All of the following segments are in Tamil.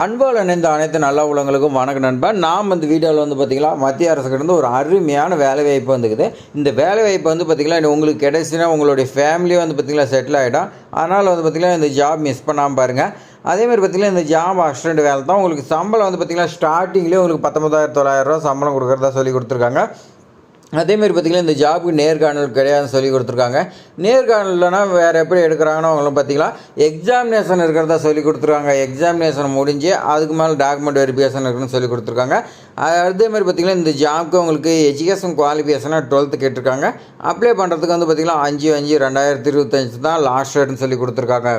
அன்பால் இணைந்த அனைத்து நல்ல உள்ளவங்களுக்கும் வணக்கம் நண்பா. நாம் இந்த வீடியோவில் பார்த்திங்களா மத்திய அரசுக்கிட்ட ஒரு அருமையான வேலைவாய்ப்பு வந்துக்குது. இந்த வேலைவாய்ப்பு பார்த்திங்களா உங்களுக்கு கிடைச்சுன்னா உங்களுடைய ஃபேமிலியும் பார்த்திங்களா செட்டில் ஆகிடும். அதனால் பார்த்திங்களா இந்த ஜாப் மிஸ் பண்ணாமல் பாருங்கள். அதேமாதிரி பார்த்திங்கன்னா இந்த ஜாப் அசிஸ்டன்ட் வேலை தான். உங்களுக்கு சம்பளம் பார்த்திங்களா ஸ்டார்டிங்லேயே உங்களுக்கு 19,900 சம்பளம் கொடுக்குறதா சொல்லி கொடுத்துருக்காங்க. அதேமாரி பார்த்திங்கன்னா இந்த ஜாபுக்கு நேர்காணல் கிடையாதுன்னு சொல்லி கொடுத்துருக்காங்க. நேர்காணல்னா வேறு எப்படி எடுக்கிறாங்கன்னா அவங்களும் பார்த்திங்களா எக்ஸாமினேஷன் இருக்கிறதா சொல்லி கொடுத்துருக்காங்க. எக்ஸாமினேஷன் முடிஞ்சு அதுக்கு மேலே டாக்குமெண்ட் வெரிஃபிகேஷன் இருக்குன்னு சொல்லி கொடுத்துருக்காங்க. அதேமாதிரி பார்த்திங்கன்னா இந்த ஜாபுக்கு உங்களுக்கு எஜுகேஷன் குவாலிஃபிகேஷனாக 12th கேட்டிருக்காங்க. அப்ளை பண்ணுறதுக்கு பார்த்திங்கன்னா 5/5/2025 தான் லாஸ்ட் டேட்னு சொல்லி கொடுத்துருக்காங்க.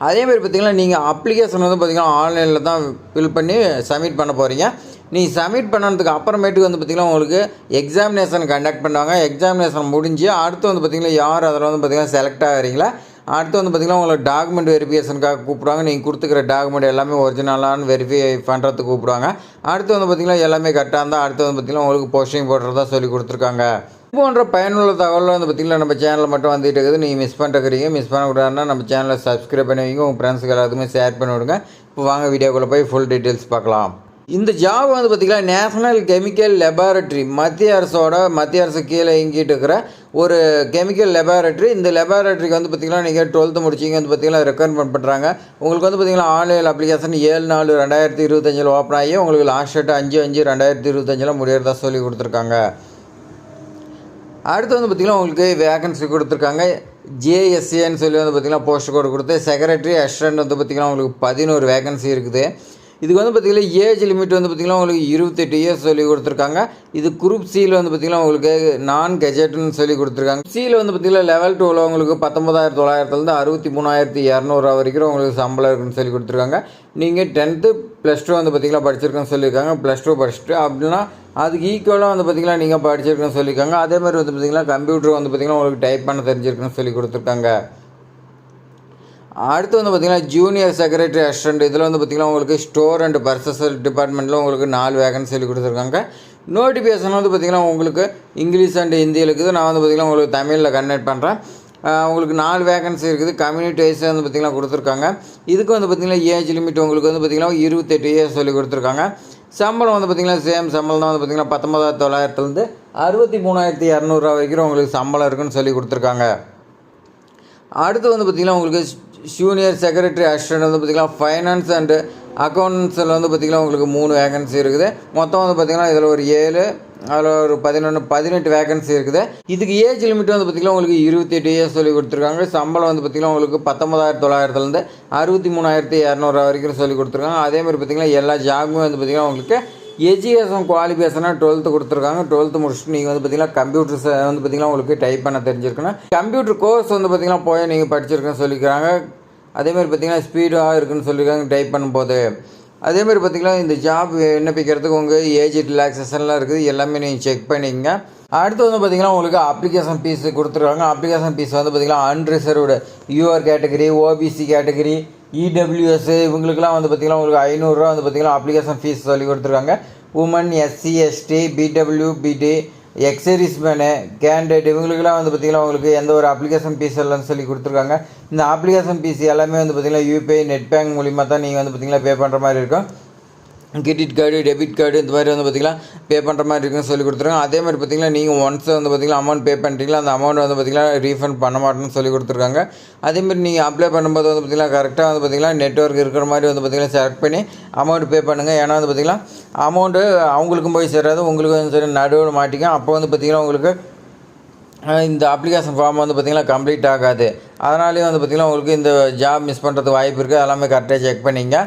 அதேமாதிரி பார்த்திங்கன்னா நீங்கள் அப்ளிகேஷன் பார்த்திங்கன்னா ஆன்லைனில் தான் ஃபில் பண்ணி சப்மிட் பண்ண போகிறீங்க. நீங்கள் சப்மிட் பண்ணதுக்கு அப்புறமேட்டுக்கு பார்த்திங்கன்னா உங்களுக்கு எக்ஸாமினேஷன் கண்டக்ட் பண்ணுவாங்க. எக்ஸாமினேஷன் முடிஞ்சு அடுத்து பார்த்திங்கன்னா யார் அதில் பார்த்திங்கன்னா செலக்ட் ஆகிறீங்களா அடுத்து பார்த்திங்கன்னா உங்களுக்கு டாக்குமெண்ட் வெரிஃபிகேஷனுக்காக கூப்பிடுவாங்க. நீங்கள் கொடுத்துக்கிற டாக்குமெண்ட் எல்லாமே ஒரிஜினலானு வெரிஃபை பண்ணுறதுக்கு கூப்பிடுவாங்க. அடுத்து பார்த்திங்கன்னா எல்லாமே கரெக்டாக இருந்தால் அடுத்து பார்த்திங்கன்னா உங்களுக்கு போஸ்டிங் போடுறதா சொல்லி கொடுத்துருக்காங்க. போன்ற பயனுள்ள தகவல் பார்த்திங்கன்னா நம்ம சேனலில் மட்டும் வந்துட்டு இருக்குது. நீங்கள் மிஸ் பண்ணிட்டுக்கிறீங்க. மிஸ் பண்ணக்கூடாதுன்னா நம்ம சேனலை சப்ஸ்கிரைப் பண்ணி வைங்க. உங்கள் ஃப்ரெண்ட்ஸுக்கு எல்லாத்துக்குமே ஷேர் பண்ணி விடுங்க. இப்போ வாங்க வீடியோக்குள்ளே போய் ஃபுல் டீட்டெயில்ஸ் பார்க்கலாம். இந்த ஜாப் பார்த்திங்கன்னா நேஷனல் கெமிக்கல் லெபார்ட்ரி மத்திய அரசு கீழே இயங்கிட்டு இருக்கிற ஒரு கெமிக்கல் லெபார்ட்ரி. இந்த லெபார்ட்ரிக்கு பார்த்திங்கன்னா நீங்கள் 12th முடிச்சிங்க பார்த்திங்கன்னா ரெக்கமெண்ட் பண்ணுறாங்க. உங்களுக்கு பார்த்திங்கன்னா ஆன்லைன் அப்ளிகேஷன் 7/4/2025 ஓப்பன் ஆகி உங்களுக்கு லாஸ்ட் டேட் 5/5/2025 முடியறதா சொல்லி கொடுத்துருக்காங்க. அடுத்து பார்த்திங்கன்னா உங்களுக்கு வேகன்சி கொடுத்துருக்காங்க. ஜேஎஸ்ஏன்னு சொல்லி பார்த்திங்கன்னா போஸ்ட் கோடு கொடுத்து செக்ரட்டரி அசிஸ்டன்ட் பார்த்திங்கன்னா உங்களுக்கு 11 வேகன்சி இருக்குது. இதுக்கு பார்த்திங்கன்னா ஏஜ் லிமிட் பார்த்திங்கன்னா உங்களுக்கு 28 இயர்ஸ் சொல்லி கொடுத்துருக்காங்க. இது குரூப் சியில் பார்த்திங்கன்னா உங்களுக்கு நான் கெஜெட்னு சொல்லி கொடுத்துருக்காங்க. சியில் பார்த்திங்கன்னா லெவல் 2ல் உங்களுக்கு 19,900 63,200 வரைக்கும் உங்களுக்கு சம்பளம் இருக்குன்னு சொல்லி கொடுத்துருக்காங்க. நீங்கள் 10th +2 பார்த்திங்கன்னா படிச்சிருக்கேன்னு சொல்லியிருக்காங்க. +2 படிச்சுட்டு அப்படின்னா அதுக்கு ஈக்குவலாக பார்த்திங்கன்னா நீங்கள் படிச்சிருக்கேன்னு சொல்லியிருக்காங்க. அதேமாதிரி பார்த்திங்கன்னா கம்ப்யூட்டர் பார்த்திங்கன்னா உங்களுக்கு டைப் பண்ண தெரிஞ்சிருக்குன்னு சொல்லி கொடுத்துருக்காங்க. அடுத்து பார்த்திங்கன்னா ஜூனியர் செக்ரட்டரி அசிஸ்டன்ட் இதில் பார்த்திங்கன்னா உங்களுக்கு ஸ்டோர் அண்ட் பர்ச்சேஸ் டிபார்ட்மெண்ட்டில் உங்களுக்கு 4 வேகன்சி சொல்லி கொடுத்துருக்காங்க. நோட்டிஃபிகேஷன் பார்த்திங்கன்னா உங்களுக்கு இங்கிலீஷ் அண்ட் ஹிந்தியில் இருக்குது. நான் பார்த்திங்கன்னா உங்களுக்கு தமிழில் கன்வெர்ட் பண்ணுறேன். உங்களுக்கு 4 வேகன்சி இருக்குது. கம்யூனிட்டி வைஸ் பார்த்திங்கன்னா கொடுத்துருக்காங்க. இதுக்கு பார்த்திங்கன்னா ஏஜ் லிமிட் உங்களுக்கு பார்த்திங்கன்னா 28 இயர்ஸ் சொல்லி கொடுத்துருக்காங்க. சம்பளம் பார்த்திங்கன்னா சேம் சம்பளம் தான் பார்த்திங்கன்னா 19,900 63,200 வரைக்கும் உங்களுக்கு சம்பளம் இருக்குன்னு சொல்லி கொடுத்துருக்காங்க. அடுத்து பார்த்திங்கன்னா உங்களுக்கு ஜூனியர் செக்ரட்டரி அசிஸ்டன்ட் பார்த்திங்கன்னா ஃபைனான்ஸ் அண்டு அக்கௌண்ட்ஸில் பார்த்திங்கன்னா உங்களுக்கு 3 வேகன்சி இருக்குது. மொத்தம் பார்த்திங்கன்னா இதில் ஒரு 7 அதில் ஒரு 18 வேகன்சி இருக்குது. இதுக்கு ஏஜ் லிமிட் பார்த்திங்கன்னா உங்களுக்கு 28 இயர்ஸ் சொல்லி கொடுத்துருக்காங்க. சம்பளம் பார்த்திங்கன்னா உங்களுக்கு 19,900 63,200 வரைக்கும் சொல்லி கொடுத்துருக்காங்க. அதேமாதிரி பார்த்திங்கன்னா எல்லா ஜாபுமே பார்த்திங்கன்னா உங்களுக்கு எஜுகேஷன் குவாலிஃபிகேஷனாக 12th கொடுத்துருக்காங்க. 12th முடிச்சுட்டு நீங்கள் பார்த்திங்கன்னா கம்ப்யூட்டர்ஸ் பார்த்திங்கன்னா உங்களுக்கு டைப் பண்ண தெரிஞ்சிருக்கணும். கம்ப்யூட்டர் கோர்ஸ் பார்த்திங்கன்னா போய் நீங்கள் படிச்சிருக்கேன்னு சொல்லிக்கிறாங்க. அதேமாதிரி பார்த்திங்கன்னா ஸ்பீடாக இருக்குன்னு சொல்லியிருக்காங்க டைப் பண்ணும்போது. அதேமாதிரி பார்த்திங்கன்னா இந்த ஜாப் விண்ணப்பிக்கிறதுக்கு உங்கள் ஏஜ் ரிலாக்ஸேஷன்லாம் இருக்குது. எல்லாமே நீங்கள் செக் பண்ணிக்கங்க. அடுத்து பார்த்திங்கன்னா உங்களுக்கு அப்ளிகேஷன் ஃபீஸ் கொடுத்துருக்காங்க. அப்ளிகேஷன் ஃபீஸ் பார்த்திங்கன்னா unreserved you are category, OBC category, EWS இவங்களுக்குலாம் பார்த்திங்கன்னா உங்களுக்கு 500 ரூபா பார்த்திங்கன்னா அப்ளிகேஷன் ஃபீஸ் சொல்லி கொடுத்துருக்காங்க. உமன், எஸ்சி, எஸ்டி, பிடபிள்யூ, பிடி, எக்ஸரிஸ்மேனு, கேண்டிடேட் இவங்களுக்குலாம் பார்த்திங்கன்னா உங்களுக்கு எந்த ஒரு அப்ளிகேஷன் ஃபீஸ் இல்லைன்னு சொல்லி கொடுத்துருக்காங்க. இந்த அப்ளிகேஷன் ஃபீஸ் எல்லாமே பார்த்திங்கன்னா யூபிஐ நெட் பேங்க் மூலிமா தான் நீங்கள் பார்த்திங்கன்னா பே பண்ணுற மாதிரி இருக்கும். கிரெடிட் கார்டு, டெபிட் கார்டு இந்த மாதிரி பார்த்திங்கன்னா பே பண்ணுற மாதிரி இருக்குன்னு சொல்லி கொடுத்துருக்காங்க. அதே மாதிரி பார்த்திங்கன்னா நீங்கள் ஒன்ஸ் பார்த்திங்கன்னா அமௌண்ட் பே பண்ணிட்டீங்களா அந்த அமௌண்ட் பார்த்திங்கன்னா ரீஃபண்ட் பண்ண மாட்டேன்னு சொல்லி கொடுத்துருக்காங்க. அதேமாதிரி நீங்கள் அப்ளை பண்ணும்போது பார்த்திங்கன்னா கரெக்டாக பார்த்திங்கன்னா நெட்வொர்க் இருக்கிற மாதிரி பார்த்திங்கன்னா செலக்ட் பண்ணி அமௌண்ட் பே பண்ணுங்கள். ஏன்னா பார்த்திங்கன்னா அமௌண்ட்டு அவங்களுக்கும் போய் சேராது, உங்களுக்கும் சரி நடுவில் மாட்டிக்கும். அப்போ பார்த்திங்கன்னா உங்களுக்கு இந்த அப்ளிகேஷன் ஃபார்ம் பார்த்திங்கன்னா கம்ப்ளீட் ஆகாது. அதனாலேயே பார்த்திங்கன்னா உங்களுக்கு இந்த ஜாப் மிஸ் பண்ணுறதுக்கு வாய்ப்பு இருக்குது. எல்லாமே கரெக்டாக செக் பண்ணிங்க.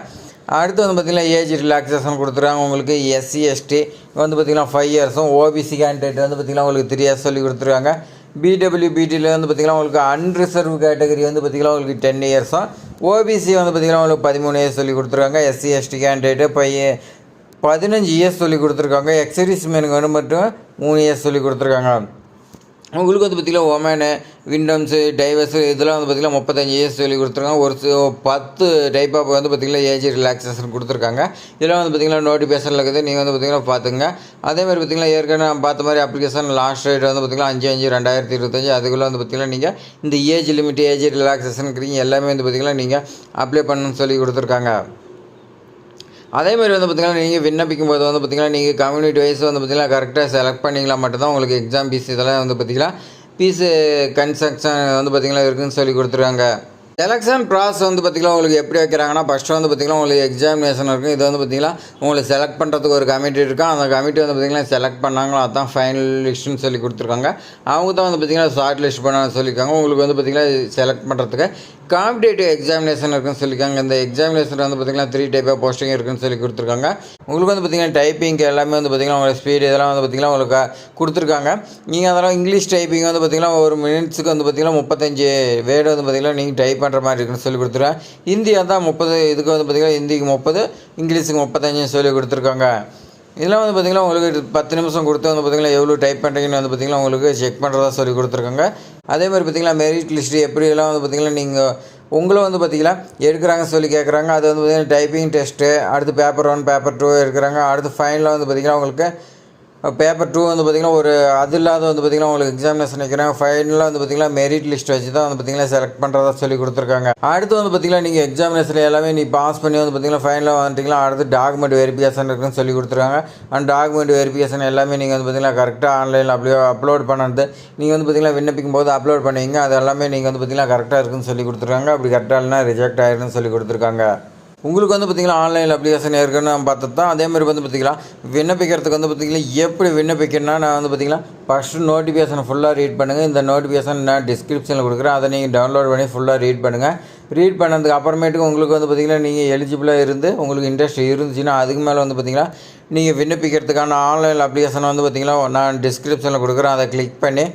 அடுத்து பார்த்திங்கன்னா ஏஜ் ரிலாக்ஸேஷன் கொடுத்துருக்காங்க. உங்களுக்கு எஸ்சி, எஸ்டி பார்த்திங்கன்னா 5 இயர்ஸும், ஓபிசி கேண்டிடேட் பார்த்திங்கன்னா உங்களுக்கு 3 இயர்ஸ் சொல்லி கொடுத்துருக்காங்க. பிடபிள்யூ, பிடியில் பார்த்திங்கன்னா உங்களுக்கு அன்ரிசர்வ் கேட்டகரி பார்த்திங்கன்னா உங்களுக்கு 10 இயர்ஸும், ஓபிசி பார்த்திங்கன்னா உங்களுக்கு 13 இயர்ஸ் சொல்லி கொடுத்துருக்காங்க. எஸ்சி, எஸ்டி கேண்டிடேட்டு 15 இயர்ஸ் சொல்லி கொடுத்துருக்காங்க. எக்ஸரிஸ்மேனுக்கு மட்டும் 3 இயர்ஸ் சொல்லி கொடுத்துருக்காங்க. உங்களுக்கு பார்த்திங்கன்னா ஒமேனு, விண்டம்ஸு, டைவர்ஸு இதெல்லாம் பார்த்திங்கன்னா 35 இயர்ஸ் சொல்லி கொடுத்துருக்காங்க. ஒரு 10 டைப் ஆஃப் பார்த்திங்கன்னா ஏஜ் ரிலாக்ஸேஷன் கொடுத்துருக்காங்க. இதெல்லாம் பார்த்திங்கன்னா நோட்டிஃபிகேஷனில் இருக்குது. நீங்கள் பார்த்திங்கன்னா பார்த்துங்க. அதேமாதிரி பார்த்திங்கன்னா ஏற்கனவே நான் பார்த்த மாதிரி அப்ளிகேஷன் லாஸ்ட் டேட் பார்த்திங்கன்னா 5/5/2025 அதுக்குள்ளே பார்த்திங்கன்னா நீங்கள் இந்த ஏஜ் லிமிட், ஏஜ் ரிலாக்ஸேஷன் எல்லாமே பார்த்திங்கன்னா நீங்கள் அப்ளை பண்ணணும்னு சொல்லி கொடுத்துருக்காங்க. அதேமாதிரி வந்து பார்த்திங்கன்னா நீங்கள் விண்ணப்பிக்கும் போது வந்து பார்த்திங்கன்னா நீங்கள் கம்யூனிட்டி வைஸ் வந்து பார்த்திங்கன்னா கரெக்டாக செலக்ட் பண்ணிங்களா மட்டும்தான் உங்களுக்கு எக்ஸாம் ஃபீஸ் இதெல்லாம் வந்து பார்த்திங்கன்னா ஃபீஸு கன்ஸ்ட்ரக்ஷன் வந்து பார்த்திங்கன்னா இருக்குதுன்னு சொல்லி கொடுத்துருக்காங்க. செலெக்ஷன் ப்ராசஸ் வந்து பார்த்திங்கன்னா உங்களுக்கு எப்படி வைக்கிறாங்கன்னா ஃபஸ்ட்டு வந்து பார்த்திங்கன்னா உங்களுக்கு எக்ஸாமினேஷன் இருக்கும். இது வந்து பார்த்திங்கன்னா உங்களுக்கு செலக்ட் பண்ணுறதுக்கு ஒரு கமிட்டி இருக்கும். அந்த கமிட்டி வந்து பார்த்திங்கன்னா செலக்ட் பண்ணாங்களோ அதுதான் ஃபைனல் லிஸ்ட்டுன்னு சொல்லி கொடுத்துருக்காங்க. அவங்க தான் வந்து பார்த்திங்கன்னா ஷார்ட் லிஸ்ட் பண்ண சொல்லியிருக்காங்க. உங்களுக்கு வந்து பார்த்திங்கன்னா செலக்ட் பண்ணுறதுக்கு காம்படேட்டிவ் எக்ஸாமினேஷன் இருக்குன்னு சொல்லியிருக்காங்க. இந்த எக்ஸாமினேஷன் வந்து பார்த்திங்கன்னா 3 டைப் ஆஃப் போஸ்டிங் இருக்குன்னு சொல்லி கொடுத்துருக்காங்க. உங்களுக்கு வந்து பார்த்திங்கன்னா டைப்பிங் எல்லாமே வந்து பார்த்திங்கன்னா உங்களுக்கு ஸ்பீடு இதெல்லாம் வந்து பார்த்திங்கன்னா உங்களுக்கு கொடுத்துருக்காங்க. நீங்கள் அதெல்லாம் இங்கிலீஷ் டைப்பிங் வந்து பார்த்திங்கன்னா ஒரு மினிட்ஸுக்கு வந்து பார்த்திங்கன்னா 35 வேர்டு வந்து பார்த்திங்கன்னா நீங்கள் டைப் பண்ணுற மாதிரி இருக்குன்னு சொல்லி கொடுத்துருக்காங்க. ஹிந்தி தான் 30, இதுக்கு வந்து பார்த்திங்கன்னா ஹிந்திக்கு 30, இங்கிலீஷுக்கு 35 சொல்லி கொடுத்துருக்காங்க. இதெல்லாம் வந்து பார்த்திங்கன்னா உங்களுக்கு 10 நிமிஷம் கொடுத்து வந்து பார்த்திங்கன்னா எவ்வளோ டைப் பண்ணுறீங்கன்னு வந்து பார்த்திங்கன்னா உங்களுக்கு செக் பண்ணுறதா சொல்லி கொடுத்துருக்காங்க. அதே மாதிரி பார்த்திங்கன்னா மெரிட் லிஸ்ட்டு எப்படியெல்லாம் வந்து பார்த்திங்கன்னா நீங்கள் உங்களை வந்து பார்த்திங்கன்னா எடுக்கிறாங்க சொல்லி கேட்குறாங்க. அது வந்து பார்த்திங்கன்னா டைப்பிங் டெஸ்ட்டு, அடுத்து பேப்பர் 1 பேப்பர் 2 எடுக்கிறாங்க. அடுத்து ஃபைனலாக வந்து பார்த்திங்கன்னா உங்களுக்கு பேப்பர் 2 வந்து பார்த்திங்கன்னா ஒரு அது இல்லாத வந்து பார்த்திங்கன்னா உங்களுக்கு எக்ஸாமினேஷன் வைக்கிறாங்க. ஃபைனலாக வந்து பார்த்திங்கன்னா மெரிட் லிஸ்ட் வச்சு தான் வந்து பார்த்திங்கன்னா செலக்ட் பண்ணுறதா சொல்லி கொடுத்துருக்காங்க. அடுத்து வந்து பார்த்திங்கன்னா நீங்கள் எக்ஸாமினேஷன் எல்லாமே நீ பாஸ் பண்ணி வந்து பார்த்திங்கன்னா ஃபைனலாக வந்துட்டிங்கன்னா அடுத்து டாக்குமெண்ட் வெரிஃபிகேஷன் இருக்குன்னு சொல்லி கொடுத்துருக்காங்க. அந்த டாக்குமெண்ட் வெரிஃபிகேஷன் எல்லாமே நீங்கள் வந்து பார்த்திங்கன்னா கரெக்டாக ஆன்லைனில் அப்லோட் பண்ணது நீங்கள் வந்து பார்த்திங்கன்னா விண்ணப்பிக்கும் போது அப்லோட் பண்ணுவீங்க. அது எல்லாமே நீங்கள் வந்து பார்த்திங்கன்னா கரெக்டாக இருக்குன்னு சொல்லி கொடுத்துருக்காங்க. அப்படி கரெக்டாக இல்லைனா ரிஜெக்ட் ஆகிருக்குன்னு சொல்லி கொடுத்துருக்காங்க. உங்களுக்கு வந்து பார்த்திங்கன்னா ஆன்லைன் அப்ளிகேஷன் இருக்குன்னு பார்த்து தான் அதே மாதிரி வந்து பார்த்திங்கன்னா விண்ணப்பிக்கிறதுக்கு வந்து பார்த்திங்கன்னா எப்படி விண்ணப்பிக்கணும்னா நான் வந்து பார்த்திங்கன்னா ஃபஸ்ட்டு நோட்டிஃபிகேஷனை ஃபுல்லாக ரீட் பண்ணுங்கள். இந்த நோட்டிஃபிகேஷன் நான் டிஸ்கிரிப்ஷனில் கொடுக்குறேன். அதை நீங்கள் டவுன்லோட் பண்ணி ஃபுல்லாக ரீட் பண்ணுங்கள். ரீட் பண்ணதுக்கு அப்புறமேட்டுக்கு உங்களுக்கு வந்து பார்த்திங்கன்னா நீங்கள் எலிஜிபிளாக இருந்து உங்களுக்கு இன்ட்ரெஸ்ட் இருந்துச்சுன்னா அதுக்கு மேலே வந்து பார்த்திங்கன்னா நீங்கள் விண்ணப்பிக்கிறதுக்கான ஆன்லைன் அப்ளிகேஷனை வந்து பார்த்திங்கன்னா நான் டிஸ்கிரிப்ஷனில் கொடுக்குறேன். அதை கிளிக் பண்ணி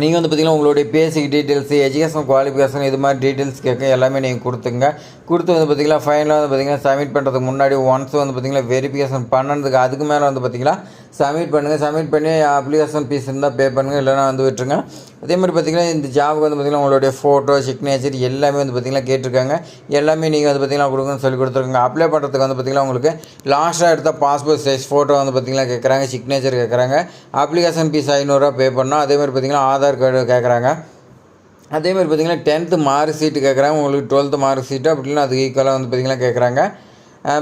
நீங்கள் வந்து பார்த்திங்கன்னா உங்களுடைய பேசிக் டீட்டெயில்ஸு, எஜுகேஷன் குவாலிஃபிகேஷன் இது மாதிரி டீட்டெயில்ஸ் கேட்க எல்லாமே நீங்கள் கொடுத்துங்க. கொடுத்து வந்து பார்த்திங்கன்னா ஃபைனலாக வந்து பார்த்திங்கன்னா சப்மிட் பண்ணுறதுக்கு முன்னாடி ஒன்ஸ் வந்து பார்த்திங்கன்னா வெரிஃபிகேஷன் பண்ணதுக்கு அதுக்கு மேலே வந்து பார்த்திங்கன்னா சப்மிட் பண்ணுங்கள். சப்மிட் பண்ணி அப்ளிகேஷன் ஃபீஸ் இருந்தால் பே பண்ணுங்கள், இல்லைனா வந்து விட்டுருங்க. அதே மாதிரி பார்த்திங்கன்னா இந்த ஜாபுக்கு வந்து பார்த்திங்கன்னா உங்களுடைய ஃபோட்டோ, சிக்னேச்சர் எல்லாமே வந்து பார்த்திங்கன்னா கேட்டிருக்காங்க. எல்லாமே நீங்கள் வந்து பார்த்திங்கன்னா கொடுங்கன்னு சொல்லி கொடுத்துருக்காங்க. அப்ளை பண்ணுறதுக்கு வந்து பார்த்திங்கன்னா உங்களுக்கு லாஸ்ட்டாக எடுத்தால் பாஸ்போர்ட் சைஸ் ஃபோட்டோ வந்து பார்த்திங்கன்னா கேட்குறாங்க, சிக்னேச்சர் கேட்குறாங்க. அப்ளிகேஷன் ஃபீஸ் 500 பே பண்ணோம். அதே மாதிரி பார்த்திங்கன்னா ஆதார் கார்டு கேட்குறாங்க. அதே மாதிரி பார்த்திங்கன்னா 10th மார்க் ஷீட்டு கேட்குறாங்க. உங்களுக்கு 12th மார்க் ஷீட்டு அப்படின்னா அதுக்கு ஈக்குவலாக வந்து பார்த்திங்கன்னா கேட்குறாங்க.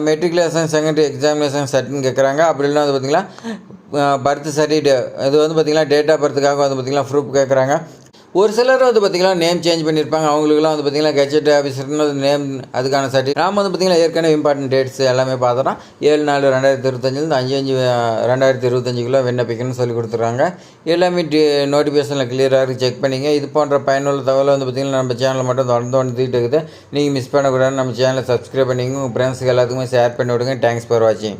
மெட்ரிகுலேஷன் செகண்டரி எக்ஸாமினேஷன் சர்டிஃபிகேட் கேட்குறாங்க. அப்படின்னா வந்து பார்த்திங்கன்னா பர்த் சர்டிஃபிகேட் இது வந்து பார்த்திங்கன்னா டேட் ஆஃப் பர்த்துக்காக வந்து பார்த்திங்கன்னா ப்ரூஃப் கேட்குறாங்க. ஒரு சிலர் வந்து பார்த்திங்கன்னா நேம் சேஞ்ச் பண்ணியிருப்பாங்க. அவங்களுக்குலாம் வந்து பார்த்திங்கன்னா கெஜெட் ஆஃபீஸர்னு நேம் அதுக்கான சர்டிஃபிகேட் நாம் வந்து பார்த்திங்கன்னா ஏற்கனவே இம்பார்ட்டன்ட் டேட்ஸ் எல்லாமே பார்த்தோன்னா 7/4/2025 5/5/2025 விண்ணப்பிக்கணும்னு சொல்லி கொடுத்துருக்காங்க. எல்லாமே நோட்டிஃபிகேஷனில் கிளியராக செக் பண்ணிங்க. இது போன்ற பயனுள்ள தகவலை வந்து பார்த்திங்கன்னா நம்ம சேனலில் மட்டும் தொடர்ந்து வந்துட்டு இருக்குது. நீங்கள் மிஸ் பண்ணக்கூடாதுன்னு நம்ம சேனலை சப்ஸ்கிரைப் பண்ணிங்க. உங்கள் ஃப்ரெண்ட்ஸுக்கு எல்லாத்துக்குமே ஷேர் பண்ணி விடுங்க. தேங்க்ஸ் ஃபார் வாட்சிங்.